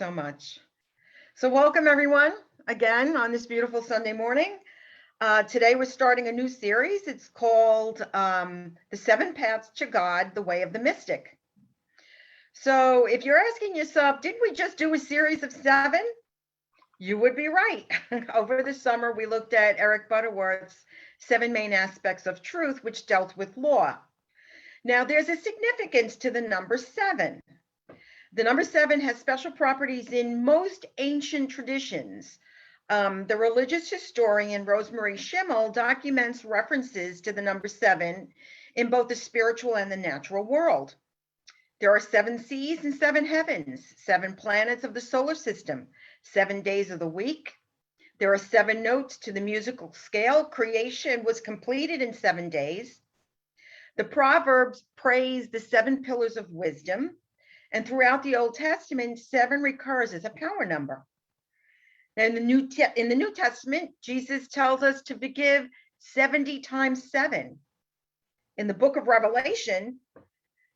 so much. So welcome everyone again on this beautiful Sunday morning. Today we're starting a new series. It's called The Seven Paths to God, The Way of the Mystic. So if you're asking yourself, did we just do a series of 7? You would be right. Over the summer, we looked at Eric Butterworth's 7 main aspects of truth, which dealt with law. Now there's a significance to the number 7. The number 7 has special properties in most ancient traditions. The religious historian Rosemary Schimmel documents references to the number 7 in both the spiritual and the natural world. There are 7 seas and 7 heavens, 7 planets of the solar system, 7 days of the week. There are 7 notes to the musical scale. Creation was completed in 7 days. The Proverbs praise the 7 pillars of wisdom. And throughout the Old Testament, 7 recurs as a power number. In the New Testament, Jesus tells us to forgive 70 times 7. In the book of Revelation,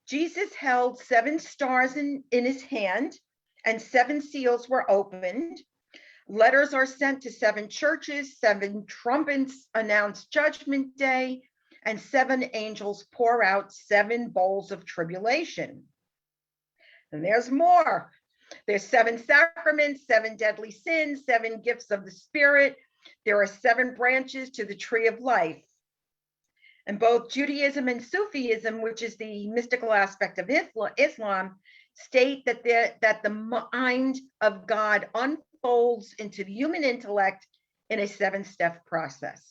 Jesus held 7 stars in his hand, and 7 seals were opened. Letters are sent to 7 churches, 7 trumpets announce Judgment Day, and 7 angels pour out 7 bowls of tribulation. And there's more. There's 7 sacraments, 7 deadly sins, 7 gifts of the Spirit. There are 7 branches to the tree of life. And both Judaism and Sufism, which is the mystical aspect of Islam, state that the mind of God unfolds into the human intellect in a 7-step process.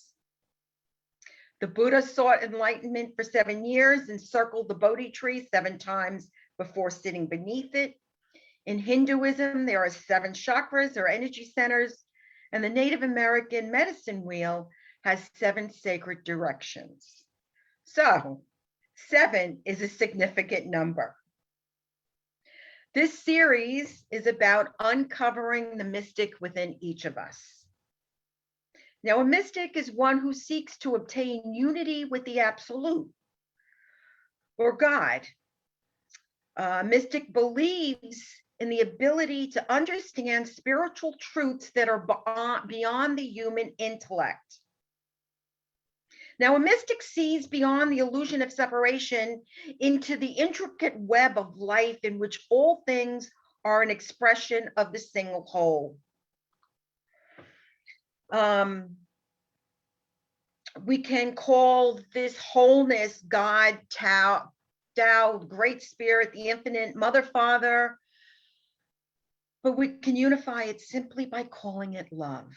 The Buddha sought enlightenment for 7 years and circled the Bodhi tree 7 times before sitting beneath it. In Hinduism, there are 7 chakras or energy centers, and the Native American medicine wheel has 7 sacred directions. So 7 is a significant number. This series is about uncovering the mystic within each of us. Now, a mystic is one who seeks to obtain unity with the absolute or God. Mystic believes in the ability to understand spiritual truths that are beyond the human intellect. Now, a mystic sees beyond the illusion of separation into the intricate web of life in which all things are an expression of the single whole. We can call this wholeness God, Tao, Great Spirit, the Infinite, Mother, Father, but we can unify it simply by calling it love.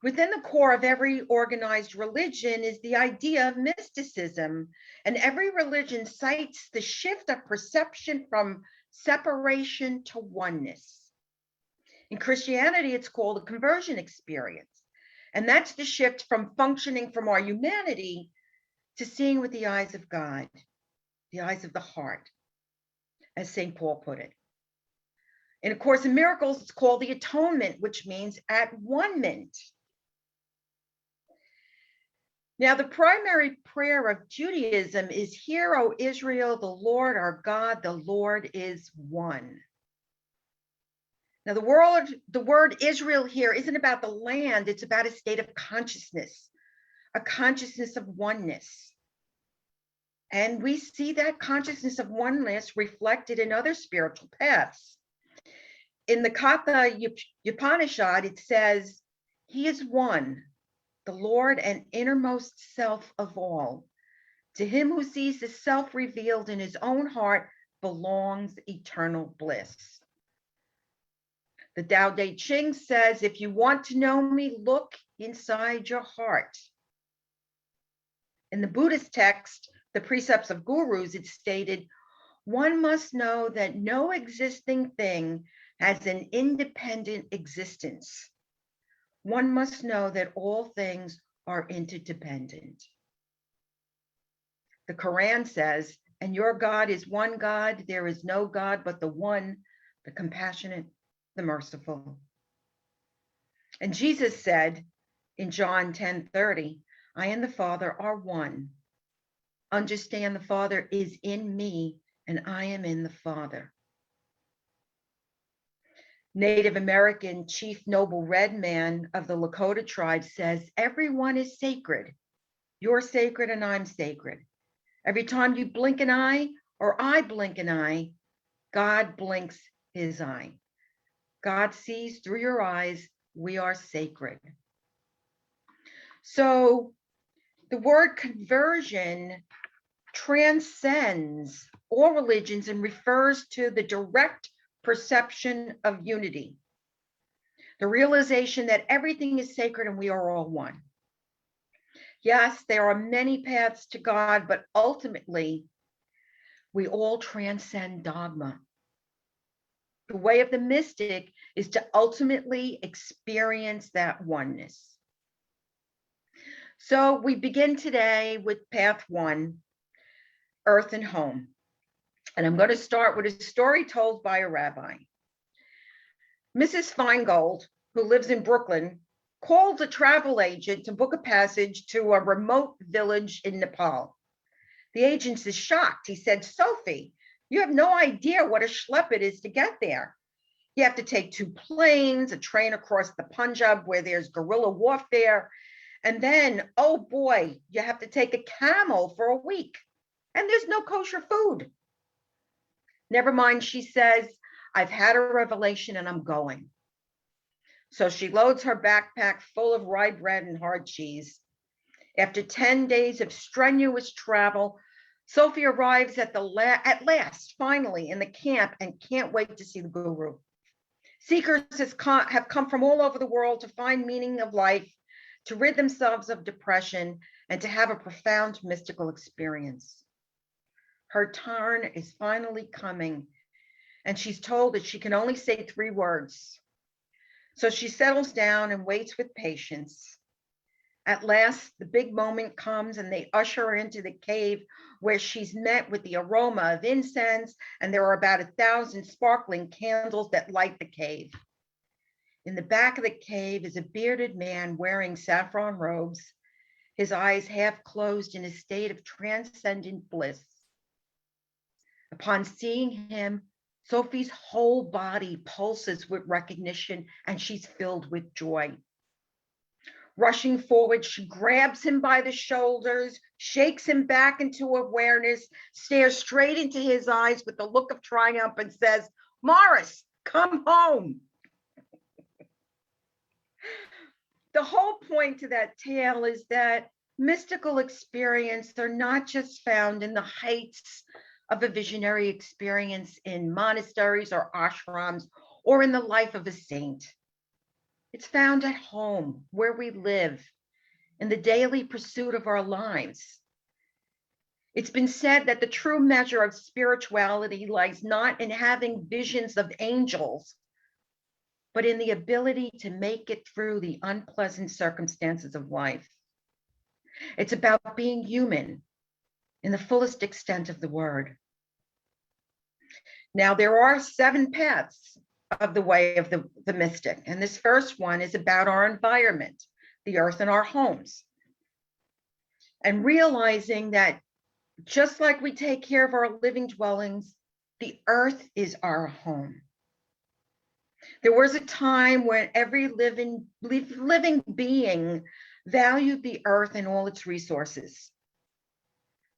Within the core of every organized religion is the idea of mysticism, and every religion cites the shift of perception from separation to oneness. In Christianity, it's called a conversion experience, and that's the shift from functioning from our humanity to seeing with the eyes of God, the eyes of the heart, as St. Paul put it. In A Course in Miracles, it's called the atonement, which means at one-ment. Now, the primary prayer of Judaism is, "Hear, O Israel, the Lord our God, the Lord is one." Now, the word Israel here isn't about the land, it's about a state of consciousness, a consciousness of oneness. And we see that consciousness of oneness reflected in other spiritual paths. In the Katha Upanishad, it says, "He is one, the Lord and innermost self of all. To him who sees the self revealed in his own heart belongs eternal bliss." The Tao Te Ching says, "If you want to know me, look inside your heart." In the Buddhist text, The Precepts of Gurus, it's stated, "One must know that no existing thing has an independent existence. One must know that all things are interdependent." The Quran says, "And your God is one God. There is no God but the one, the compassionate, the merciful." And Jesus said in John 10:30, "I and the Father are one. Understand the Father is in me and I am in the Father." Native American Chief Noble Red Man of the Lakota tribe says, everyone is sacred. You're sacred and I'm sacred. Every time you blink an eye or I blink an eye, God blinks his eye. God sees through your eyes. We are sacred. So the word conversion transcends all religions and refers to the direct perception of unity, the realization that everything is sacred and we are all one. Yes, there are many paths to God, but ultimately, we all transcend dogma. The way of the mystic is to ultimately experience that oneness. So we begin today with path 1, earth and home. And I'm going to start with a story told by a rabbi. Mrs. Feingold, who lives in Brooklyn, called a travel agent to book a passage to a remote village in Nepal. The agent is shocked. He said, Sophie, you have no idea what a schlep it is to get there. You have to take 2 planes, a train across the Punjab where there's guerrilla warfare. And then, oh boy, you have to take a camel for a week. And there's no kosher food. Never mind, she says, I've had a revelation and I'm going. So she loads her backpack full of rye bread and hard cheese. After 10 days of strenuous travel, Sophie arrives at last, finally, in the camp and can't wait to see the guru. Seekers have come from all over the world to find meaning of life, to rid themselves of depression, and to have a profound mystical experience. Her turn is finally coming, and she's told that she can only say 3 words. So she settles down and waits with patience. At last, the big moment comes and they usher her into the cave where she's met with the aroma of incense, and there are about 1,000 sparkling candles that light the cave. In the back of the cave is a bearded man wearing saffron robes, his eyes half closed in a state of transcendent bliss. Upon seeing him, Sophie's whole body pulses with recognition and she's filled with joy. Rushing forward, she grabs him by the shoulders, shakes him back into awareness, stares straight into his eyes with a look of triumph and says, Morris, come home. The whole point to that tale is that mystical experience are not just found in the heights of a visionary experience in monasteries or ashrams or in the life of a saint. It's found at home, where we live, in the daily pursuit of our lives. It's been said that the true measure of spirituality lies not in having visions of angels, but in the ability to make it through the unpleasant circumstances of life. It's about being human in the fullest extent of the word. Now, there are 7 paths of the way of the mystic. And this first one is about our environment, the earth and our homes. And realizing that just like we take care of our living dwellings, the earth is our home. There was a time when every living being valued the earth and all its resources.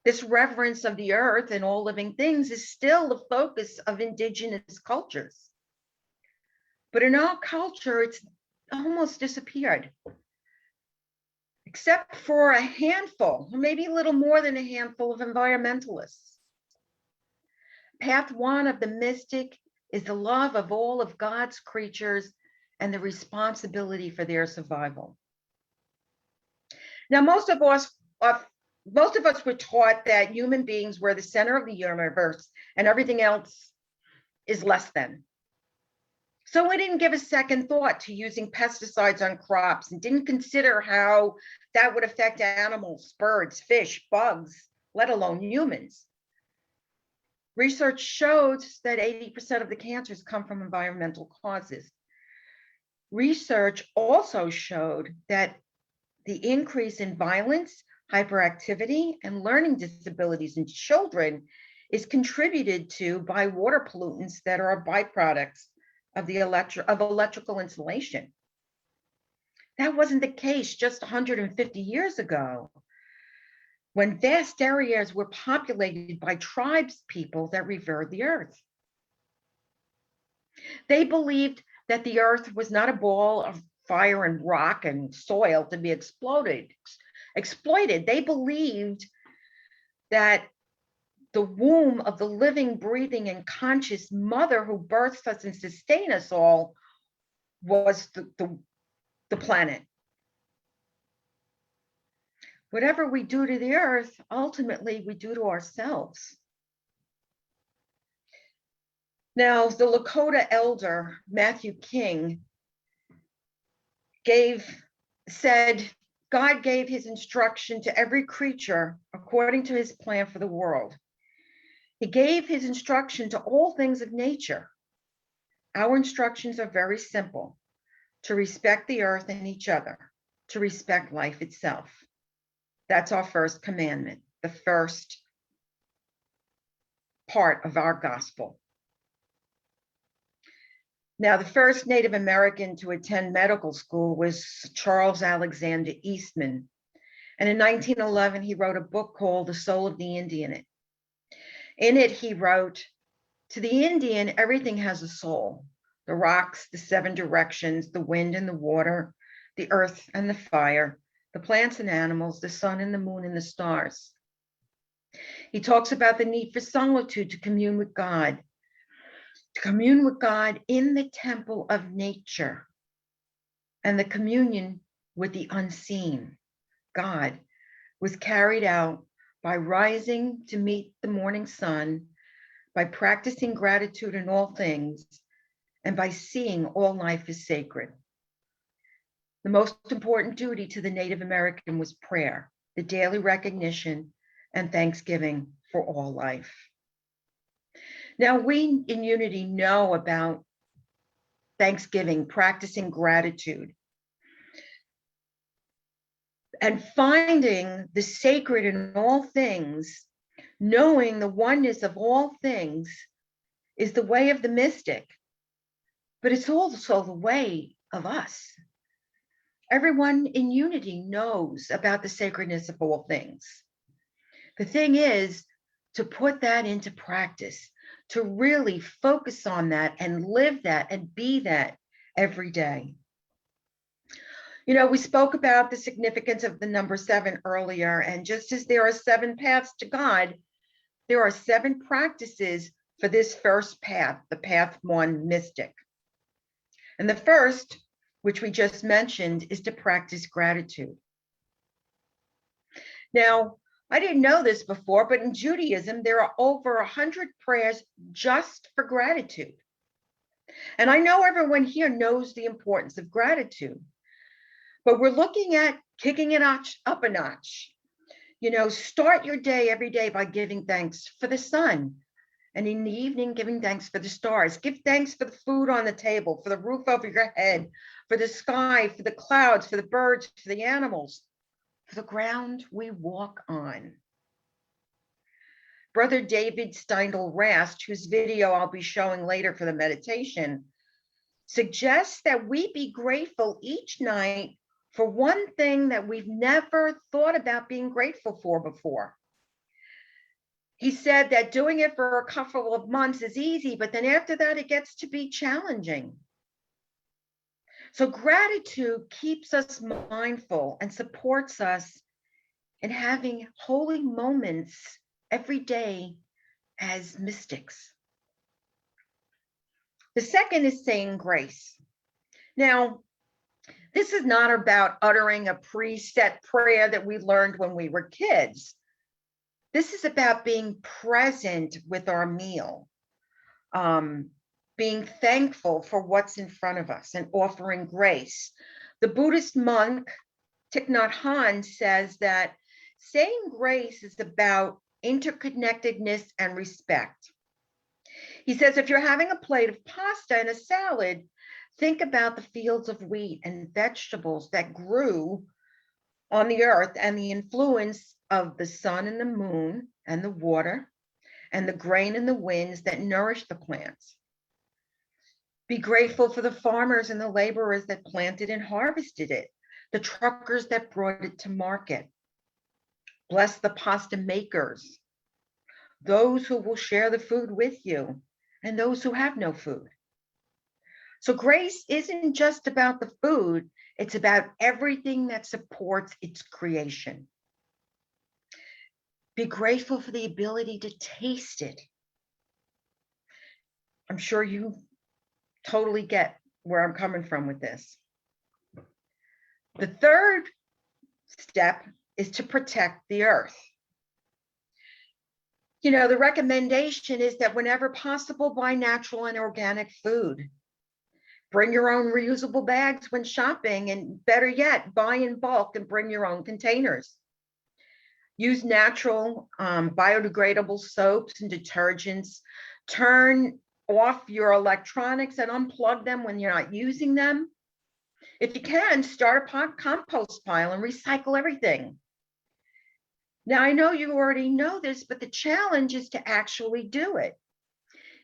This reverence of the earth and all living things is still the focus of indigenous cultures. But in our culture, it's almost disappeared, except for a handful, or maybe a little more than a handful of environmentalists. Path 1 of the mystic is the love of all of God's creatures and the responsibility for their survival. Now, most of us were taught that human beings were the center of the universe and everything else is less than. So we didn't give a second thought to using pesticides on crops and didn't consider how that would affect animals, birds, fish, bugs, let alone humans. Research shows that 80% of the cancers come from environmental causes. Research also showed that the increase in violence, hyperactivity, and learning disabilities in children is contributed to by water pollutants that are byproducts of the electrical insulation. That wasn't the case just 150 years ago, when vast areas were populated by tribes people that revered the earth. They believed that the earth was not a ball of fire and rock and soil to be exploited. They believed that the womb of the living, breathing, and conscious mother who births us and sustains us all was the planet. Whatever we do to the earth, ultimately we do to ourselves. Now, the Lakota elder, Matthew King, said, God gave his instruction to every creature according to his plan for the world. He gave his instruction to all things of nature. Our instructions are very simple: to respect the earth and each other, to respect life itself. That's our first commandment, the first part of our gospel. Now, the first Native American to attend medical school was Charles Alexander Eastman. And in 1911, he wrote a book called The Soul of the Indian. In it, he wrote, to the Indian, everything has a soul: the rocks, the seven directions, the wind and the water, the earth and the fire, the plants and animals, the sun and the moon and the stars. He talks about the need for solitude to commune with God in the temple of nature, and the communion with the unseen, God, was carried out by rising to meet the morning sun, by practicing gratitude in all things, and by seeing all life as sacred. The most important duty to the Native American was prayer, the daily recognition and thanksgiving for all life. Now, we in Unity know about Thanksgiving, practicing gratitude, and finding the sacred in all things, knowing the oneness of all things, is the way of the mystic, but it's also the way of us. Everyone in Unity knows about the sacredness of all things. The thing is to put that into practice, to really focus on that and live that and be that every day. You know, we spoke about the significance of the number 7 earlier, and just as there are 7 paths to God, there are 7 practices for this first path, the path 1, mystic. And the first, which we just mentioned, is to practice gratitude. Now, I didn't know this before, but in Judaism, there are over 100 prayers just for gratitude. And I know everyone here knows the importance of gratitude, but we're looking at kicking it up a notch. You know, start your day every day by giving thanks for the sun. And in the evening, giving thanks for the stars. Give thanks for the food on the table, for the roof over your head, for the sky, for the clouds, for the birds, for the animals, for the ground we walk on. Brother David Steindl-Rast, whose video I'll be showing later for the meditation, suggests that we be grateful each night for one thing that we've never thought about being grateful for before. He said that doing it for a couple of months is easy, but then after that, it gets to be challenging. So gratitude keeps us mindful and supports us in having holy moments every day as mystics. The second is saying grace. Now, this is not about uttering a preset prayer that we learned when we were kids. This is about being present with our meal, being thankful for what's in front of us and offering grace. The Buddhist monk Thich Nhat Hanh says that saying grace is about interconnectedness and respect. He says, if you're having a plate of pasta and a salad, think about the fields of wheat and vegetables that grew on the earth and the influence of the sun and the moon and the water and the grain and the winds that nourish the plants. Be grateful for the farmers and the laborers that planted and harvested it, the truckers that brought it to market. Bless the pasta makers, those who will share the food with you, and those who have no food. So grace isn't just about the food, it's about everything that supports its creation. Be grateful for the ability to taste it. I'm sure you totally get where I'm coming from with this. The third step is to protect the earth. You know, the recommendation is that whenever possible, buy natural and organic food. Bring your own reusable bags when shopping, and better yet, buy in bulk and bring your own containers. Use natural, biodegradable soaps and detergents. Turn off your electronics and unplug them when you're not using them. If you can, start a compost pile and recycle everything. Now, I know you already know this, but the challenge is to actually do it.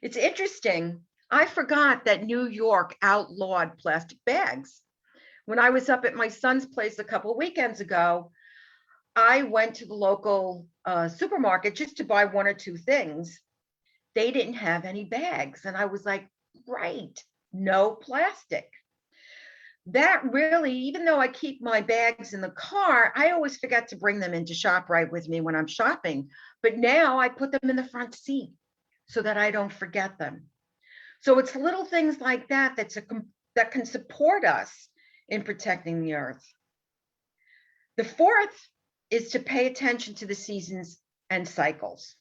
It's interesting. I forgot that New York outlawed plastic bags. When I was up at my son's place a couple of weekends ago, I went to the local supermarket just to buy one or two things. They didn't have any bags. And I was like, right, no plastic. That really, even though I keep my bags in the car, I always forget to bring them into ShopRite with me when I'm shopping. But now I put them in the front seat so that I don't forget them. So it's little things like that that can support us in protecting the earth. The fourth is to pay attention to the seasons and cycles.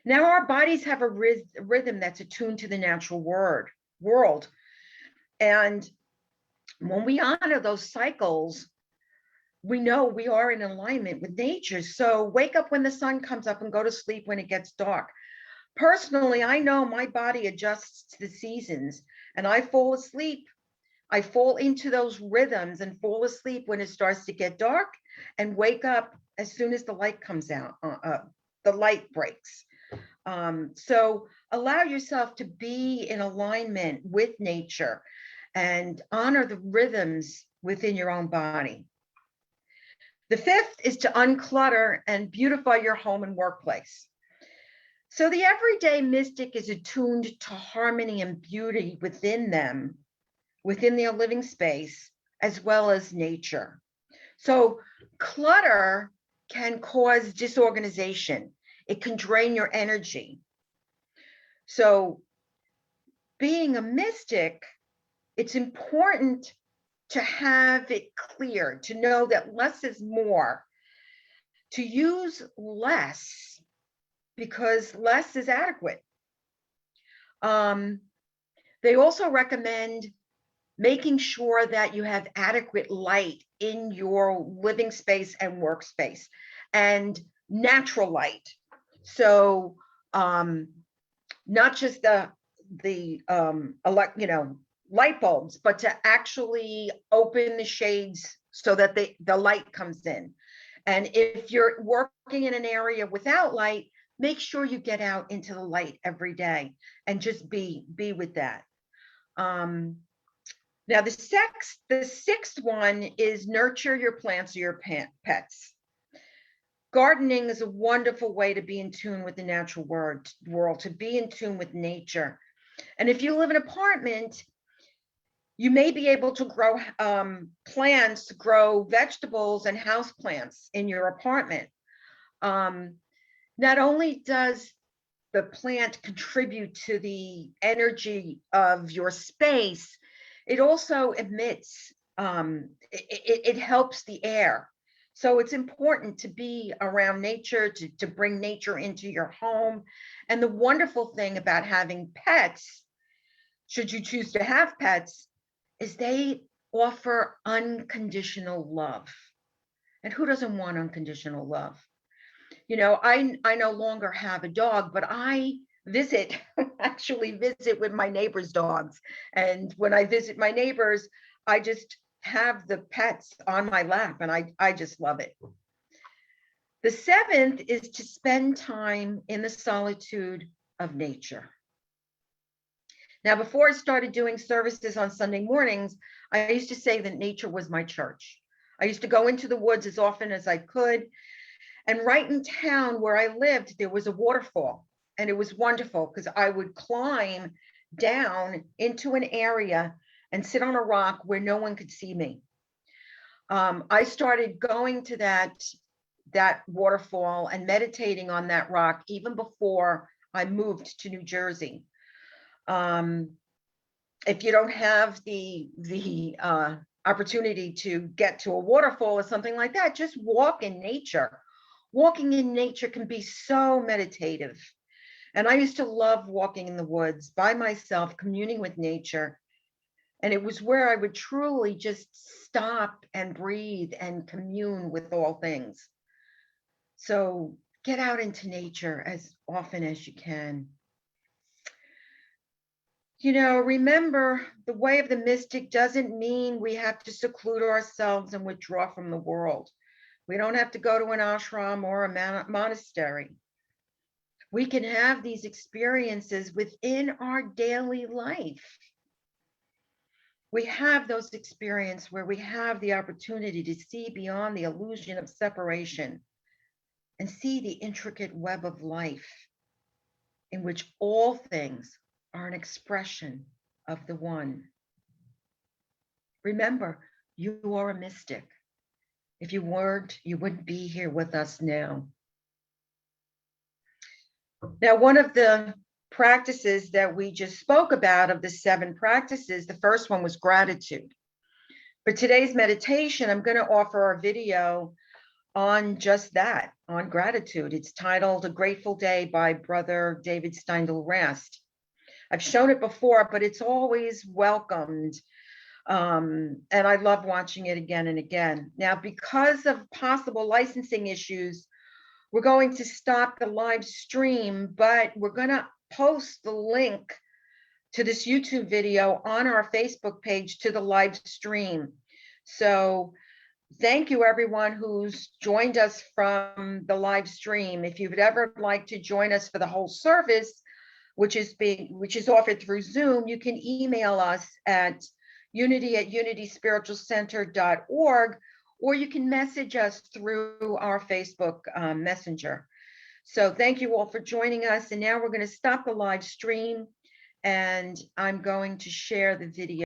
Now our bodies have a rhythm that's attuned to the natural world. And when we honor those cycles, we know we are in alignment with nature. So wake up when the sun comes up and go to sleep when it gets dark. Personally, I know my body adjusts to the seasons, and I fall asleep. I fall into those rhythms and fall asleep when it starts to get dark and wake up as soon as the light comes out, the light breaks. So allow yourself to be in alignment with nature and honor the rhythms within your own body. The fifth is to unclutter and beautify your home and workplace. So the everyday mystic is attuned to harmony and beauty within them, within their living space, as well as nature. So clutter can cause disorganization. It can drain your energy. So being a mystic, it's important to have it clear, to know that less is more, to use less because less is adequate. They also recommend making sure that you have adequate light in your living space and workspace and natural light. So not just the light bulbs, but to actually open the shades so that the light comes in. And if you're working in an area without light, make sure you get out into the light every day and just be with that. Now the sixth one is nurture your plants or your pets. Gardening is a wonderful way to be in tune with the natural world, to be in tune with nature. And if you live in an apartment, you may be able to grow plants, grow vegetables and house plants in your apartment. Not only does the plant contribute to the energy of your space, it also emits, it helps the air. So it's important to be around nature, to bring nature into your home. And the wonderful thing about having pets, should you choose to have pets, is they offer unconditional love. And who doesn't want unconditional love? You know, I no longer have a dog, but I actually visit with my neighbors' dogs. And when I visit my neighbors, I just have the pets on my lap, and I just love it. The seventh is to spend time in the solitude of nature. Now, before I started doing services on Sunday mornings, I used to say that nature was my church. I used to go into the woods as often as I could. And right in town where I lived, there was a waterfall. And it was wonderful because I would climb down into an area and sit on a rock where no one could see me. I started going to that waterfall and meditating on that rock even before I moved to New Jersey. If you don't have the opportunity to get to a waterfall or something like that, just walk in nature. Walking in nature can be so meditative. And I used to love walking in the woods by myself, communing with nature. And it was where I would truly just stop and breathe and commune with all things. So get out into nature as often as you can. You know, remember, the way of the mystic doesn't mean we have to seclude ourselves and withdraw from the world. We don't have to go to an ashram or a monastery. We can have these experiences within our daily life. We have those experiences where we have the opportunity to see beyond the illusion of separation and see the intricate web of life in which all things are an expression of the one. Remember, you are a mystic. If you weren't, you wouldn't be here with us now. Now, one of the practices that we just spoke about of the 7 practices, the first one was gratitude. For today's meditation, I'm going to offer a video on just that, on gratitude. It's titled A Grateful Day by Brother David Steindl-Rast. I've shown it before, but it's always welcomed. And I love watching it again and again. Now, because of possible licensing issues, we're going to stop the live stream, but we're going to post the link to this YouTube video on our Facebook page to the live stream. So thank you, everyone who's joined us from the live stream. If you'd ever like to join us for the whole service, which is offered through Zoom, you can email us at unity@unityspiritualcenter.org, or you can message us through our Facebook Messenger. So thank you all for joining us. And now we're going to stop the live stream, and I'm going to share the video.